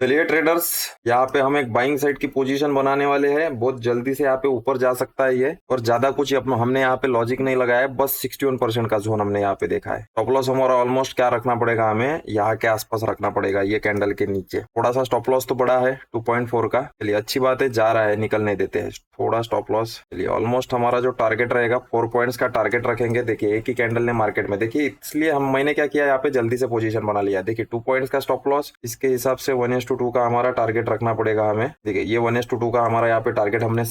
चलिए ट्रेडर्स, यहाँ पे हम एक बाइंग साइड की पोजीशन बनाने वाले हैं। बहुत जल्दी से यहाँ पे ऊपर जा सकता है ये, और ज्यादा कुछ हमने यहाँ पे लॉजिक नहीं लगाया है, बस 61% का जोन हमने यहाँ पे देखा है। स्टॉप लॉस हमारा ऑलमोस्ट क्या रखना पड़ेगा, हमें यहाँ के आसपास रखना पड़ेगा, ये कैंडल के नीचे। थोड़ा सा स्टॉप लॉस तो बड़ा है 2.4 का, चलिए अच्छी बात है, जा रहा है, निकलने देते हैं थोड़ा स्टॉप लॉस। चलिए ऑलमोस्ट हमारा जो टारगेट रहेगा 4 पॉइंट्स का टारगेट रखेंगे। देखिए एक ही कैंडल ने मार्केट में, देखिए इसलिए मैंने क्या किया, यहाँ पे जल्दी से पोजीशन बना लिया। देखिए 2 पॉइंट्स का स्टॉप लॉस, इसके हिसाब से 1:2 का हमारा टारगेट रखना पड़ेगा हमें। देखिए ये 1:2 का हमारा यहाँ पे टारगेट हमने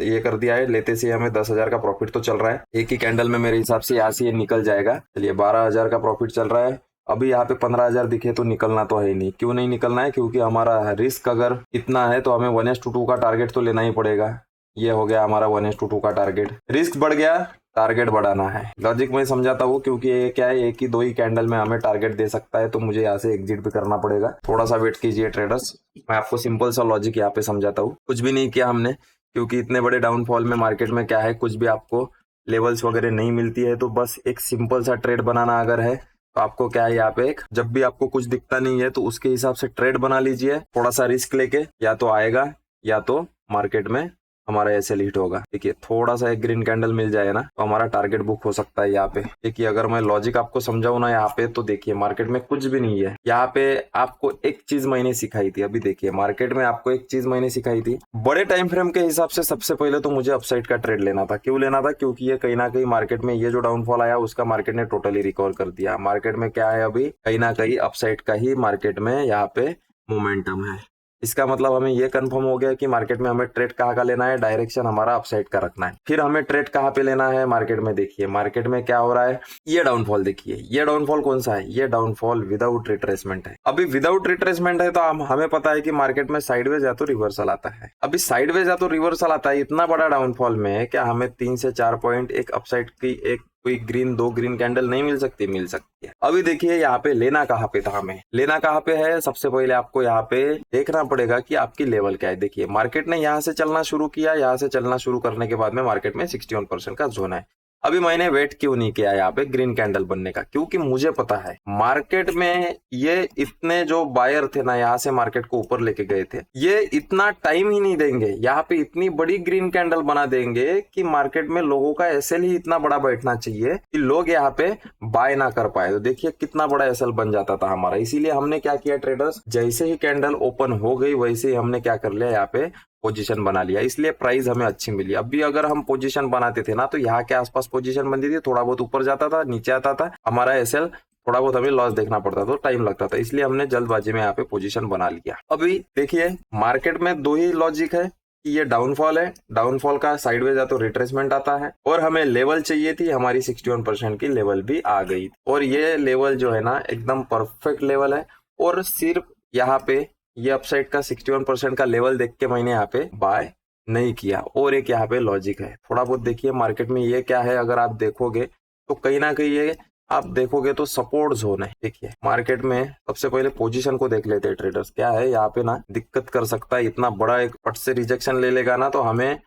ये कर दिया है। लेते से हमें 10,000 का प्रॉफिट तो चल रहा है एक ही कैंडल में, मेरे हिसाब से यहाँ से ये निकल जाएगा। चलिए 12,000 का प्रॉफिट चल रहा है। अभी यहाँ पे 15,000 दिखे तो निकलना तो है ही नहीं। क्यों नहीं निकलना है, क्योंकि हमारा रिस्क अगर इतना है तो हमें 1:2 का टारगेट तो लेना ही पड़ेगा। ये हो गया हमारा 1:2 का टारगेट। रिस्क बढ़ गया, टारगेट बढ़ाना है। लॉजिक मैं समझाता हूँ, क्योंकि ये क्या है, एक ही दो ही कैंडल में हमें टारगेट दे सकता है, तो मुझे यहाँ से एग्जिट भी करना पड़ेगा। थोड़ा सा वेट कीजिए ट्रेडर्स, मैं आपको सिंपल सा लॉजिक यहाँ पे समझाता हूँ। कुछ भी नहीं किया हमने, क्योंकि इतने बड़े डाउनफॉल में मार्केट में क्या है, कुछ भी आपको लेवल्स वगैरह नहीं मिलती है, तो बस एक सिंपल सा ट्रेड बनाना अगर है तो आपको क्या है, यहाँ पे जब भी आपको कुछ दिखता नहीं है तो उसके हिसाब से ट्रेड बना लीजिए। थोड़ा सा रिस्क लेके, या तो आएगा या तो मार्केट में हमारा ऐसे हिट होगा। देखिए थोड़ा सा एक ग्रीन कैंडल मिल जाए ना तो हमारा टारगेट बुक हो सकता है यहाँ पे। देखिए अगर मैं लॉजिक आपको समझाऊं ना यहाँ पे, तो देखिए मार्केट में कुछ भी नहीं है। यहाँ पे आपको एक चीज मैंने सिखाई थी, अभी देखिए मार्केट में आपको एक चीज मैंने सिखाई थी। बड़े टाइम फ्रेम के हिसाब से सबसे पहले तो मुझे अपसाइड का ट्रेड लेना था। क्यों लेना था, क्योंकि ये कहीं ना कहीं मार्केट में ये जो डाउनफॉल आया उसका मार्केट ने टोटली रिकवर कर दिया। मार्केट में क्या है, अभी कहीं ना कहीं अपसाइड का ही मार्केट में यहाँ पे मोमेंटम है। इसका मतलब हमें ये कंफर्म हो गया कि मार्केट में हमें ट्रेड कहाँ का लेना है, डायरेक्शन हमारा अपसाइड का रखना है। फिर हमें ट्रेड कहाँ पे लेना है मार्केट में। देखिए मार्केट में क्या हो रहा है, ये डाउनफॉल देखिए, ये डाउनफॉल कौन सा है, ये डाउनफॉल विदाउट रिट्रेसमेंट है। अभी विदाउट रिट्रेसमेंट है तो हमें पता है कि मार्केट में साइडवेज या तो रिवर्सल आता है। अभी साइडवेज या तो रिवर्सल आता है, इतना बड़ा डाउनफॉल में क्या हमें 3 से 4 पॉइंट एक अपसाइड की एक कोई ग्रीन, 2 ग्रीन कैंडल नहीं मिल सकती, मिल सकती है। अभी देखिए यहाँ पे लेना कहाँ पे था, हमें लेना कहाँ पे है, सबसे पहले आपको यहाँ पे देखना पड़ेगा कि आपकी लेवल क्या है। देखिए मार्केट ने यहाँ से चलना शुरू किया, यहाँ से चलना शुरू करने के बाद में मार्केट में 61% का जोन है। अभी मैंने वेट क्यों नहीं किया यहाँ पे ग्रीन कैंडल बनने का, क्योंकि मुझे पता है मार्केट में ये इतने जो बायर थे ना, यहाँ से मार्केट को ऊपर लेके गए थे, ये इतना टाइम ही नहीं देंगे। यहाँ पे इतनी बड़ी ग्रीन कैंडल बना देंगे कि मार्केट में लोगों का एसएल ही इतना बड़ा बैठना चाहिए कि लोग यहाँ पे बाय ना कर पाए। तो देखिए कितना बड़ा एसएल बन जाता था हमारा। इसीलिए हमने क्या किया ट्रेडर्स, जैसे ही कैंडल ओपन हो गई वैसे ही हमने क्या कर लिया, यहाँ पे पोजीशन बना लिया। इसलिए प्राइस हमें अच्छी मिली। अभी अगर हम पोजीशन बनाते थे ना तो यहाँ के आसपास पोजीशन बनती थी, थोड़ा बहुत ऊपर जाता था, नीचे आता था, हमारा एसएल थोड़ा बहुत हमें लॉस देखना पड़ता था, तो टाइम लगता था। इसलिए हमने जल्दबाजी में यहाँ पे पोजीशन बना लिया। अभी देखिए मार्केट में दो ही लॉजिक है कि ये डाउनफॉल है, डाउनफॉल का साइडवेज या तो रिट्रेसमेंट आता है, और हमें लेवल चाहिए थी, हमारी 61% की लेवल भी आ गई। और ये लेवल जो है ना एकदम परफेक्ट लेवल है। और सिर्फ यहाँ पे ये अपसाइड का 61% का लेवल देख के मैंने यहाँ पे बाय नहीं किया। और एक यहाँ पे लॉजिक है, थोड़ा बहुत देखिए मार्केट में ये क्या है, अगर आप देखोगे तो कहीं ना कहीं ये आप देखोगे तो सपोर्ट जोन है। देखिए मार्केट में सबसे पहले पोजीशन को देख लेते हैं ट्रेडर्स, क्या है यहाँ पे ना दिक्कत कर सकता है। इतना बड़ा एक पट से रिजेक्शन ले लेगा ना तो हमें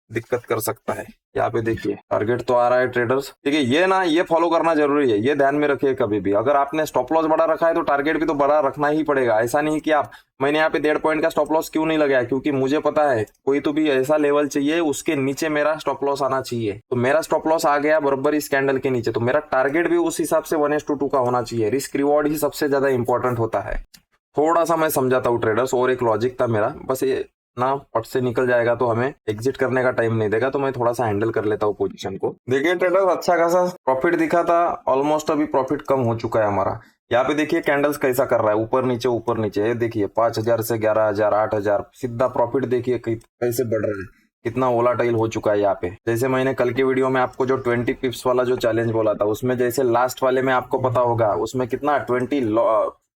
दिक्कत कर सकता है। यहाँ पे देखिए टारगेट तो आ रहा है ट्रेडर्स। देखिए ये ना, ये फॉलो करना जरूरी है, ये ध्यान में रखिए। कभी भी अगर आपने स्टॉप लॉस बड़ा रखा है तो टारगेट भी तो बड़ा रखना ही पड़ेगा। ऐसा नहीं कि आप, मैंने यहाँ पे 1.5 पॉइंट का स्टॉप लॉस क्यों नहीं लगाया, क्योंकि मुझे पता है कोई तो भी ऐसा लेवल चाहिए उसके नीचे मेरा स्टॉप लॉस आना चाहिए। तो मेरा स्टॉप लॉस आ गया बराबर इस कैंडल के नीचे, तो मेरा टारगेट भी उस हिसाब से 1:2 का होना चाहिए। रिस्क रिवॉर्ड ही सबसे ज्यादा इंपॉर्टेंट होता है। थोड़ा सा मैं समझाता हूँ ट्रेडर्स, और एक लॉजिक था मेरा, बस ये ना पट से निकल जाएगा तो हमें एग्जिट करने का टाइम नहीं देगा, तो मैं थोड़ा सा हैंडल कर लेता हूँ पोजीशन को। देखिए ट्रेडर्स अच्छा खासा प्रॉफिट दिखा था, ऑलमोस्ट अभी प्रॉफिट कम हो चुका है हमारा। यहाँ पे देखिए कैंडल्स कैसा कर रहा है, ऊपर नीचे ऊपर नीचे। ये देखिए 5,000 से 11,000, 8,000 सीधा प्रॉफिट देखिए कैसे बढ़ रहा है, कितना वोलाटाइल हो चुका है यहाँ पे। जैसे मैंने कल के वीडियो में आपको जो 20 पिप्स वाला जो चैलेंज बोला था, उसमें जैसे लास्ट वाले में आपको पता होगा उसमें कितना 20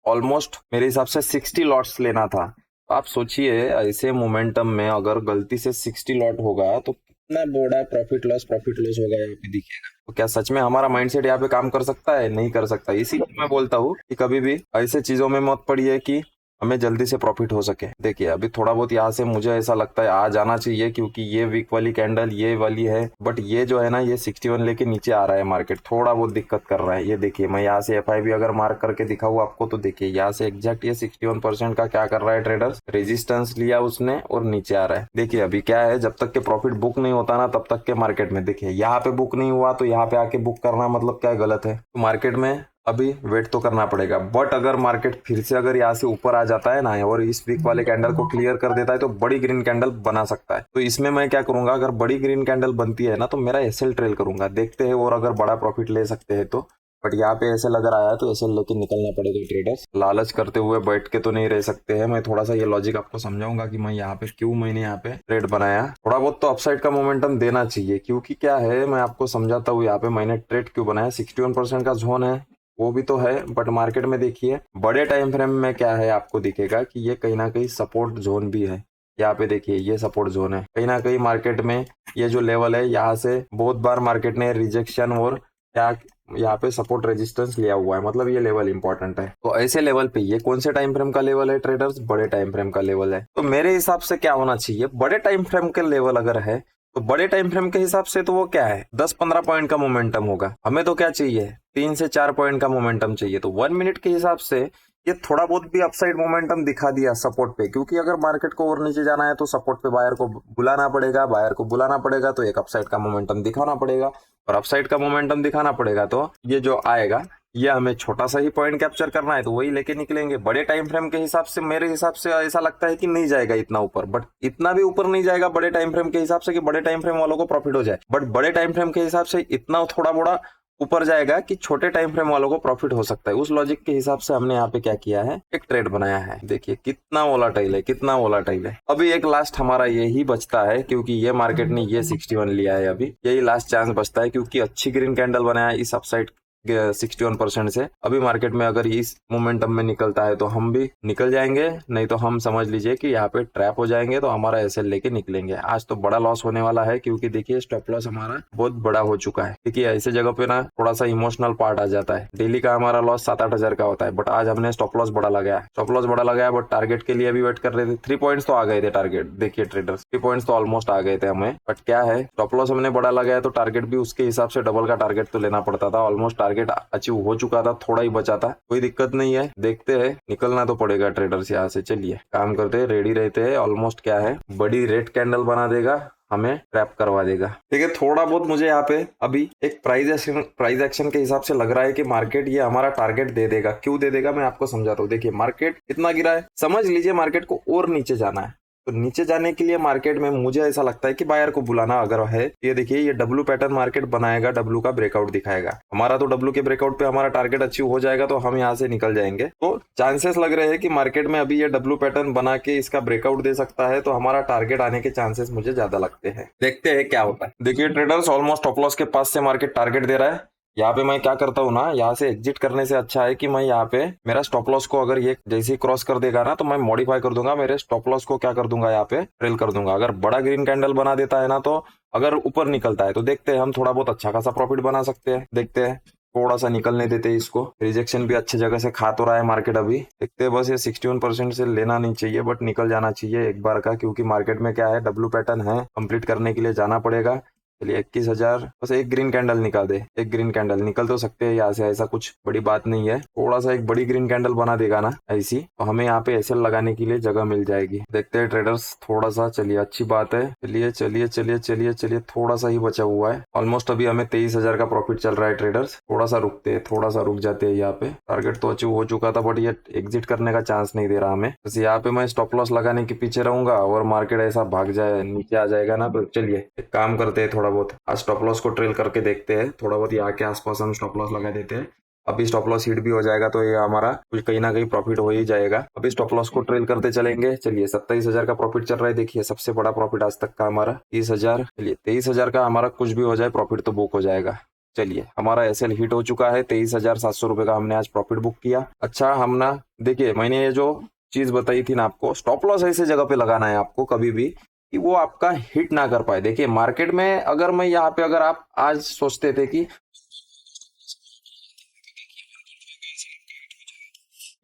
ऑलमोस्ट मेरे हिसाब से 60 लॉट्स लेना था। आप सोचिए ऐसे मोमेंटम में अगर गलती से 60 लॉट होगा तो कितना बड़ा प्रॉफिट लॉस होगा यहाँ पे दिखेगा। तो क्या सच में हमारा माइंडसेट यहाँ पे काम कर सकता है? नहीं कर सकता। इसीलिए मैं बोलता हूँ कि कभी भी ऐसे चीजों में मत पड़िए कि हमें जल्दी से प्रॉफिट हो सके। देखिए अभी थोड़ा बहुत यहाँ से मुझे ऐसा लगता है आ जाना चाहिए, क्योंकि ये वीक वाली कैंडल ये वाली है, बट ये जो है ना ये 61 लेके नीचे आ रहा है, मार्केट थोड़ा बहुत दिक्कत कर रहा है। ये देखिए मैं यहाँ से FIB अगर मार्क करके दिखाऊँ आपको तो देखिए यहाँ से एग्जैक्ट ये 61% का क्या कर रहा है ट्रेडर्स, रेजिस्टेंस लिया उसने और नीचे आ रहा है। देखिए अभी क्या है, जब तक के प्रॉफिट बुक नहीं होता ना तब तक के मार्केट में, देखिए यहाँ पे बुक नहीं हुआ तो यहाँ पे आके बुक करना मतलब क्या गलत है। तो मार्केट में अभी वेट तो करना पड़ेगा, बट अगर मार्केट फिर से अगर यहाँ से ऊपर आ जाता है ना और इस वीक वाले कैंडल को क्लियर कर देता है तो बड़ी ग्रीन कैंडल बना सकता है। तो इसमें मैं क्या करूंगा, अगर बड़ी ग्रीन कैंडल बनती है ना तो मेरा SL ट्रेल करूंगा, देखते हैं और अगर बड़ा प्रॉफिट ले सकते हैं तो। बट यहाँ पे ऐसे लग रहा है तो ऐसे लेके निकलना पड़ेगा ट्रेडर्स, लालच करते हुए बैठ के तो नहीं रह सकते हैं। मैं थोड़ा सा ये लॉजिक आपको समझाऊंगा कि मैं यहाँ पे क्यों मैंने यहाँ पे ट्रेड बनाया। थोड़ा बहुत तो अपसाइड का मोमेंटम देना चाहिए, क्योंकि क्या है मैं आपको समझाता हूँ यहाँ पे मैंने ट्रेड क्यों बनाया। 61% का जोन है वो भी तो है, बट मार्केट में देखिए बड़े टाइम फ्रेम में क्या है आपको दिखेगा कि ये कहीं ना कहीं सपोर्ट जोन भी है। यहाँ पे देखिए ये सपोर्ट जोन है, कहीं ना कहीं मार्केट में ये जो लेवल है यहाँ से बहुत बार मार्केट ने रिजेक्शन और क्या यहाँ पे सपोर्ट रेजिस्टेंस लिया हुआ है, मतलब ये लेवल इंपॉर्टेंट है। तो ऐसे लेवल पे ये कौन से टाइम फ्रेम का लेवल है ट्रेडर्स, बड़े टाइम फ्रेम का लेवल है। तो मेरे हिसाब से क्या होना चाहिए, बड़े टाइम फ्रेम के लेवल अगर है तो बड़े टाइम फ्रेम के हिसाब से तो वो क्या है 10-15 पॉइंट का मोमेंटम होगा। हमें तो क्या चाहिए 3 से 4 पॉइंट का मोमेंटम चाहिए। तो 1 मिनट के हिसाब से ये थोड़ा बहुत भी अपसाइड मोमेंटम दिखा दिया सपोर्ट पे, क्योंकि अगर मार्केट को और नीचे जाना है तो सपोर्ट पे बायर को बुलाना पड़ेगा, बायर को बुलाना पड़ेगा तो एक अपसाइड का मोमेंटम दिखाना पड़ेगा, और अपसाइड का मोमेंटम दिखाना पड़ेगा तो ये जो आएगा ये हमें छोटा सा ही पॉइंट कैप्चर करना है तो वही लेके निकलेंगे। बड़े टाइम फ्रेम के हिसाब से मेरे हिसाब से ऐसा लगता है कि नहीं जाएगा इतना ऊपर, बट इतना भी ऊपर नहीं जाएगा बड़े टाइम फ्रेम के हिसाब से कि बड़े टाइम फ्रेम वालों को प्रॉफिट हो जाए, बट बड़े टाइम फ्रेम के हिसाब से इतना थोड़ा बड़ा ऊपर जाएगा कि छोटे टाइम फ्रेम वालों को प्रॉफिट हो सकता है। उस लॉजिक के हिसाब से हमने यहाँ पे क्या किया है, एक ट्रेड बनाया है। देखिए कितना वोलाटाइल है, कितना वोलाटाइल है। अभी एक लास्ट हमारा यही बचता है, क्योंकि ये मार्केट ने ये 61 लिया है, अभी यही लास्ट चांस बचता है, क्योंकि अच्छी ग्रीन कैंडल बनाया इस अपसाइड 61% से। अभी मार्केट में अगर इस मोमेंटम में निकलता है तो हम भी निकल जाएंगे, नहीं तो हम समझ लीजिए कि यहाँ पे ट्रैप हो जाएंगे तो हमारा SL लेके निकलेंगे। आज तो बड़ा लॉस होने वाला है, क्योंकि देखिए स्टॉप लॉस हमारा बहुत बड़ा हो चुका है। देखिए ऐसे जगह पे ना थोड़ा सा इमोशनल पार्ट आ जाता है। डेली का हमारा लॉस 7-8 हजार का होता है, बट आज हमने स्टॉप लॉस बड़ा लगाया, स्टॉप लॉस बड़ा लगाया, बट टारगेट के लिए अभी वेट कर रहे थे। 3 पॉइंट्स तो आ गए थे टारगेट, देखिए ट्रेडर्स 3 पॉइंट्स तो ऑलमोस्ट आ गए थे हमें, बट क्या है स्टॉप लॉस हमने बड़ा लगाया तो टारगेट भी उसके हिसाब से डबल का टारगेट तो लेना पड़ता था। ऑलमोस्ट टारगेट अचीव हो चुका था, थोड़ा ही बचा था, कोई दिक्कत नहीं है। देखते हैं, निकलना तो पड़ेगा ट्रेडर्स यहाँ से। चलिए काम करते हैं, रेडी रहते हैं। ऑलमोस्ट क्या है बड़ी रेड कैंडल बना देगा, हमें ट्रैप करवा देगा। ठीक है, थोड़ा बहुत मुझे यहाँ पे अभी एक प्राइस एक्शन के हिसाब से लग रहा है कि मार्केट ये हमारा टारगेट दे देगा। क्यों दे देगा मैं आपको समझाता हूँ। देखिए मार्केट कितना गिरा है, समझ लीजिए मार्केट को और नीचे जाना है, तो नीचे जाने के लिए मार्केट में मुझे ऐसा लगता है कि बायर को बुलाना अगर है। ये देखिए ये W पैटर्न मार्केट बनाएगा, W का ब्रेकआउट दिखाएगा हमारा, तो W के ब्रेकआउट पे हमारा टारगेट अचीव हो जाएगा तो हम यहाँ से निकल जाएंगे। तो चांसेस लग रहे हैं कि मार्केट में अभी ये W पैटर्न बना के इसका ब्रेकआउट दे सकता है, तो हमारा टारगेट आने के चांसेस मुझे ज्यादा लगते हैं। देखते हैं क्या होता है। देखिए ट्रेडर्स ऑलमोस्ट स्टॉप लॉस के पास से मार्केट टारगेट दे रहा है। यहाँ पे मैं क्या करता हूँ ना, यहाँ से एग्जिट करने से अच्छा है कि मैं यहाँ पे मेरा स्टॉप लॉस को अगर ये जैसे ही क्रॉस कर देगा ना तो मैं मॉडिफाई कर दूंगा, मेरे स्टॉप लॉस को क्या कर दूंगा यहाँ पे ट्रेल कर दूंगा। अगर बड़ा ग्रीन कैंडल बना देता है ना तो अगर ऊपर निकलता है तो देखते हैं हम थोड़ा बहुत अच्छा खासा प्रॉफिट बना सकते हैं। देखते हैं, थोड़ा सा निकलने देते हैं इसको। रिजेक्शन भी अच्छी जगह से खा तो रहा है मार्केट अभी, देखते हैं। बस ये 61% से लेना नहीं चाहिए, बट निकल जाना चाहिए एक बार का, क्योंकि मार्केट में क्या है W पैटर्न है, कंप्लीट करने के लिए जाना पड़ेगा। चलिए 21,000, बस एक ग्रीन कैंडल निकाल दे, एक ग्रीन कैंडल निकल तो सकते हैं यहाँ से, ऐसा कुछ बड़ी बात नहीं है। थोड़ा सा एक बड़ी ग्रीन कैंडल बना देगा ना ऐसी, तो हमें यहाँ पे SL लगाने के लिए जगह मिल जाएगी। देखते हैं ट्रेडर्स थोड़ा सा, चलिए अच्छी बात है। चलिए चलिए चलिए चलिए चलिए, थोड़ा सा ही बचा हुआ है। ऑलमोस्ट अभी हमें 23,000 का प्रॉफिट चल रहा है ट्रेडर्स। थोड़ा सा रुकते हैं, थोड़ा सा रुक जाते हैं। यहाँ पे टारगेट तो अचीव हो चुका था, बट ये एग्जिट करने का चांस नहीं दे रहा हमें। बस यहाँ पे मैं स्टॉप लॉस लगाने के पीछे रहूंगा और मार्केट ऐसा भाग जाए नीचे आ जाएगा ना, तो चलिए एक काम करते हैं, थोड़ा बहुत आज स्टॉप लॉस को ट्रेल करके देखते हैं। थोड़ा बहुत यहाँ के आसपास हम स्टॉप लॉस लगा देते हैं। अभी स्टॉप लॉस हिट भी हो जाएगा तो ये हमारा कुछ कहीं ना कहीं प्रॉफिट हो ही जाएगा। अभी स्टॉप लॉस को ट्रेल करते चलेंगे। चलिए 27,000 का प्रॉफिट चल रहा है। देखिए सबसे बड़ा प्रॉफिट आज तक का हमारा 30,000। चलिए 23,000 का हमारा कुछ भी हो जाए प्रॉफिट तो बुक हो जाएगा। चलिए हमारा SL हिट हो चुका है, 23,700 रुपए का हमने आज प्रॉफिट बुक किया। अच्छा हम ना, देखिए मैंने ये जो चीज बताई थी ना आपको, स्टॉप लॉस ऐसे जगह पे लगाना है आपको कभी भी कि वो आपका हिट ना कर पाए। देखिए मार्केट में अगर मैं यहाँ पे, अगर आप आज सोचते थे कि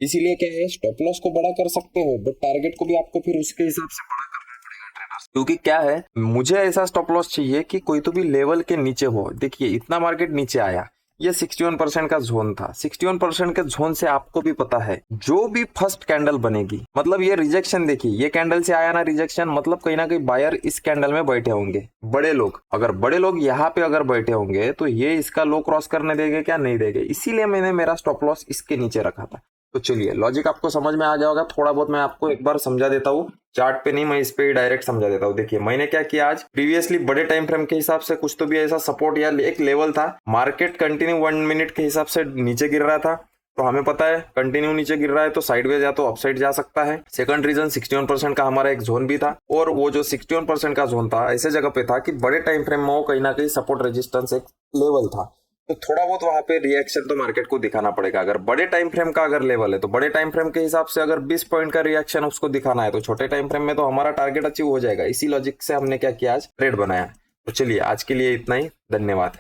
इसीलिए क्या है, स्टॉप लॉस को बड़ा कर सकते हो बट टारगेट को भी आपको फिर उसके हिसाब से बड़ा करना पड़ेगा ट्रेडर्स। क्योंकि क्या है, मुझे ऐसा स्टॉप लॉस चाहिए कि कोई तो भी लेवल के नीचे हो। देखिए इतना मार्केट नीचे आया, ये 61% का जोन था। 61% के जोन से आपको भी पता है जो भी फर्स्ट कैंडल बनेगी, मतलब ये रिजेक्शन, देखिए ये कैंडल से आया ना रिजेक्शन, मतलब कहीं ना कहीं बायर इस कैंडल में बैठे होंगे। बड़े लोग, अगर बड़े लोग यहाँ पे अगर बैठे होंगे तो ये इसका लो क्रॉस करने देंगे क्या, नहीं देंगे। इसीलिए मैंने मेरा स्टॉप लॉस इसके नीचे रखा था। तो चलिए लॉजिक आपको समझ में आ जाएगा। थोड़ा बहुत मैं आपको एक बार समझा देता हूँ, चार्ट पे नहीं, मैं इस पे डायरेक्ट समझा देता हूँ। देखिए मैंने क्या किया, आज प्रीवियसली बड़े टाइम फ्रेम के हिसाब से कुछ तो भी ऐसा सपोर्ट या एक लेवल था, मार्केट कंटिन्यू 1 मिनट के हिसाब से नीचे गिर रहा था। तो हमें पता है कंटिन्यू नीचे गिर रहा है तो साइडवेज या तो अपसाइड जा सकता है। सेकंड रीजन 61% का हमारा एक जोन भी था, और वो जो 61% का जोन था ऐसे जगह पे था कि बड़े टाइम फ्रेम में वो कहीं ना कहीं सपोर्ट रेजिस्टेंस एक लेवल था। तो थोड़ा बहुत वहां पे रिएक्शन तो मार्केट को दिखाना पड़ेगा। अगर बड़े टाइम फ्रेम का अगर लेवल है तो बड़े टाइम फ्रेम के हिसाब से अगर 20 पॉइंट का रिएक्शन उसको दिखाना है, तो छोटे टाइम फ्रेम में तो हमारा टारगेट अचीव हो जाएगा। इसी लॉजिक से हमने क्या किया, आज ट्रेड बनाया। तो चलिए आज के लिए इतना ही, धन्यवाद।